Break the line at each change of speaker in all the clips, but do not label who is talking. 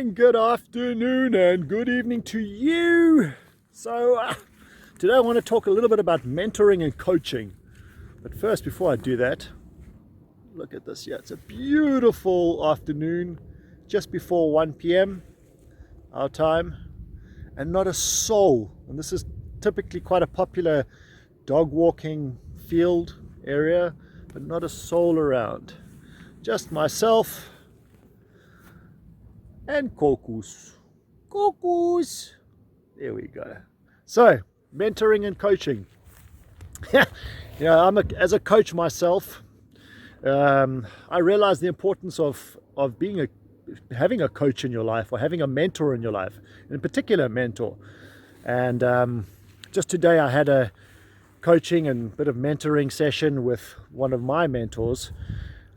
morning, good afternoon, and good evening to you. So today I want to talk a little bit about mentoring and coaching. But first, before I do that, look at this. Yeah, it's a beautiful afternoon, just before 1 p.m. our time, and not a soul. And this is typically quite a popular dog walking field area, but not a soul around. Just myself and Kokus. There we go. So, mentoring and coaching. As a coach myself, I realize the importance of having a coach in your life, or having a mentor in your life, in particular a mentor. And just today I had a coaching and bit of mentoring session with one of my mentors,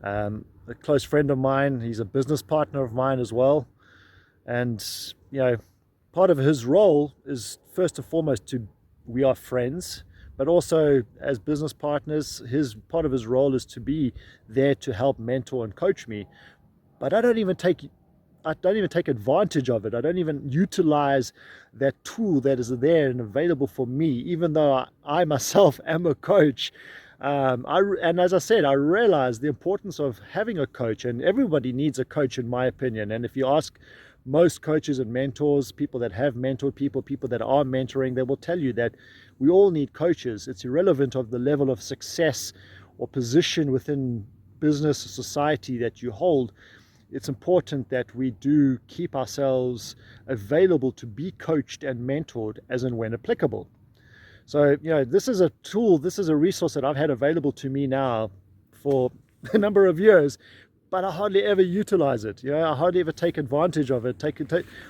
a close friend of mine. He's a business partner of mine as well. And, part of his role is first and foremost we are friends, but also as business partners, part of his role is to be there to help mentor and coach me. But I don't even take advantage of it. I don't even utilize that tool that is there and available for me, even though I myself am a coach. And as I said, I realize the importance of having a coach, and everybody needs a coach, in my opinion. And if you ask most coaches and mentors, people that have mentored people that are mentoring, they will tell you that we all need coaches. It's irrelevant of the level of success or position within business or society that you hold. It's important that we do keep ourselves available to be coached and mentored as and when applicable. So, this is a tool, this is a resource that I've had available to me now for a number of years, but I hardly ever utilize it. I hardly ever take advantage of it.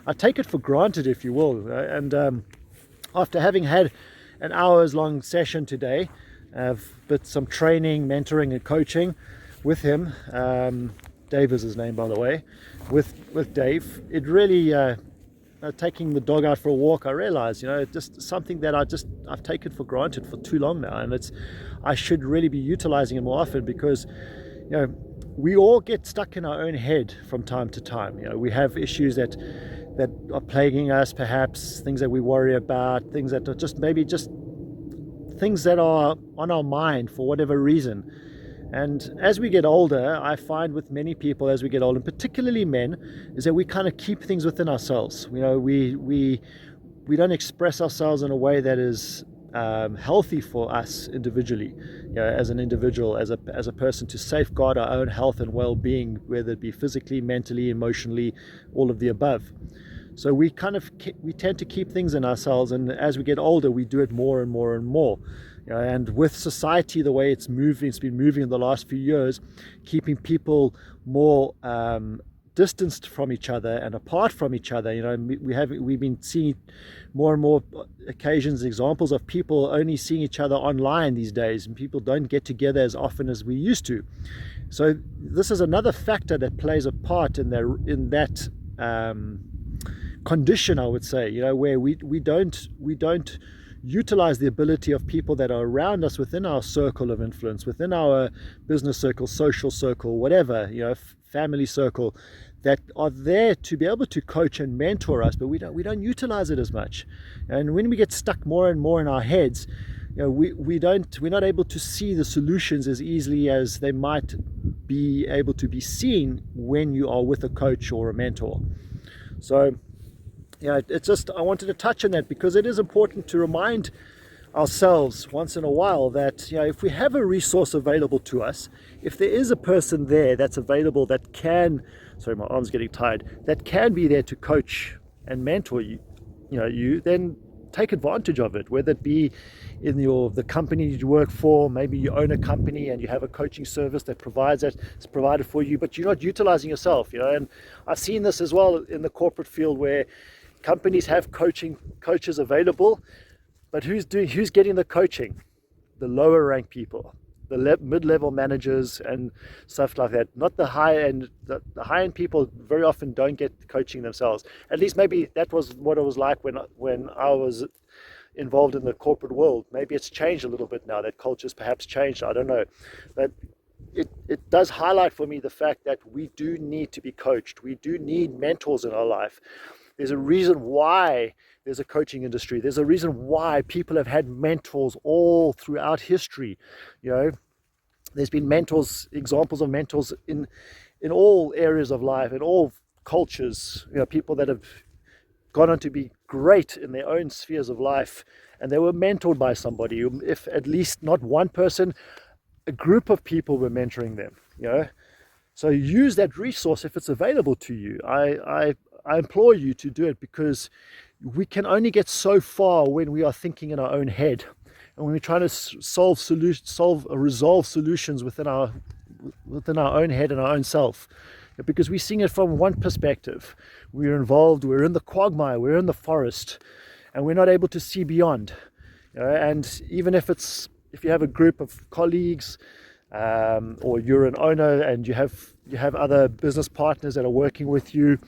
I take it for granted, if you will. And after having had an hours long session today, but some training, mentoring and coaching with him, Dave is his name, by the way, with Dave, it really, taking the dog out for a walk, I realized, just something that I've taken for granted for too long now. And I should really be utilizing it more often, because, we all get stuck in our own head from time to time. We have issues that are plaguing us, perhaps things that we worry about, things that are just things that are on our mind for whatever reason. And as we get older, I find with many people as we get older, and particularly men, is that we kind of keep things within ourselves. We don't express ourselves in a way that is healthy for us individually, as an individual, as a person, to safeguard our own health and well-being, whether it be physically, mentally, emotionally, all of the above. So we tend to keep things in ourselves, and as we get older, we do it more and more and more. And with society, the way it's been moving in the last few years, keeping people more distanced from each other and apart from each other. We've been seeing more and more occasions, examples of people only seeing each other online these days, and people don't get together as often as we used to. So this is another factor that plays a part in that condition, I would say, where we don't utilize the ability of people that are around us within our circle of influence, within our business circle, social circle, whatever, family circle, that are there to be able to coach and mentor us, but we don't utilize it as much. And when we get stuck more and more in our heads, we're not able to see the solutions as easily as they might be able to be seen when you are with a coach or a mentor. So it's just, I wanted to touch on that, because it is important to remind ourselves once in a while that, if we have a resource available to us, if there is a person there that's available that can, sorry, my arm's getting tired, that can be there to coach and mentor you, then take advantage of it, whether it be in the company you work for. Maybe you own a company and you have a coaching service that it's provided for you, but you're not utilizing yourself. And I've seen this as well in the corporate field, where companies have coaches available, but who's getting the coaching? The lower ranked people, the mid-level managers and stuff like that. Not the high end. The high end people very often don't get coaching themselves. At least maybe that was what it was like when I was involved in the corporate world. Maybe it's changed a little bit now. That culture's perhaps changed. I don't know, but it does highlight for me the fact that we do need to be coached. We do need mentors in our life. There's a reason why there's a coaching industry. There's a reason why people have had mentors all throughout history. There's been mentors, examples of mentors in all areas of life, in all cultures. People that have gone on to be great in their own spheres of life, and they were mentored by somebody. If at least not one person, a group of people were mentoring them. So use that resource if it's available to you. I implore you to do it, because we can only get so far when we are thinking in our own head, and when we're trying to resolve solutions within our own head and our own self, because we're seeing it from one perspective. We're involved, we're in the quagmire, we're in the forest, and we're not able to see beyond. And even if you have a group of colleagues, or you're an owner and you have other business partners that are working with you,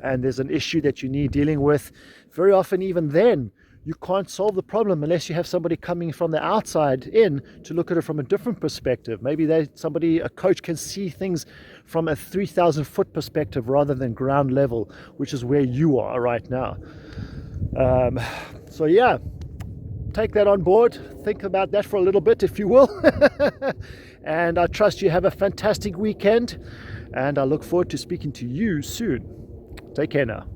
and there's an issue that you need dealing with, very often even then you can't solve the problem unless you have somebody coming from the outside in to look at it from a different perspective. Maybe a coach can see things from a 3,000-foot perspective rather than ground level, which is where you are right now. So yeah, take that on board. Think about that for a little bit, if you will. And I trust you have a fantastic weekend, and I look forward to speaking to you soon. Take care now.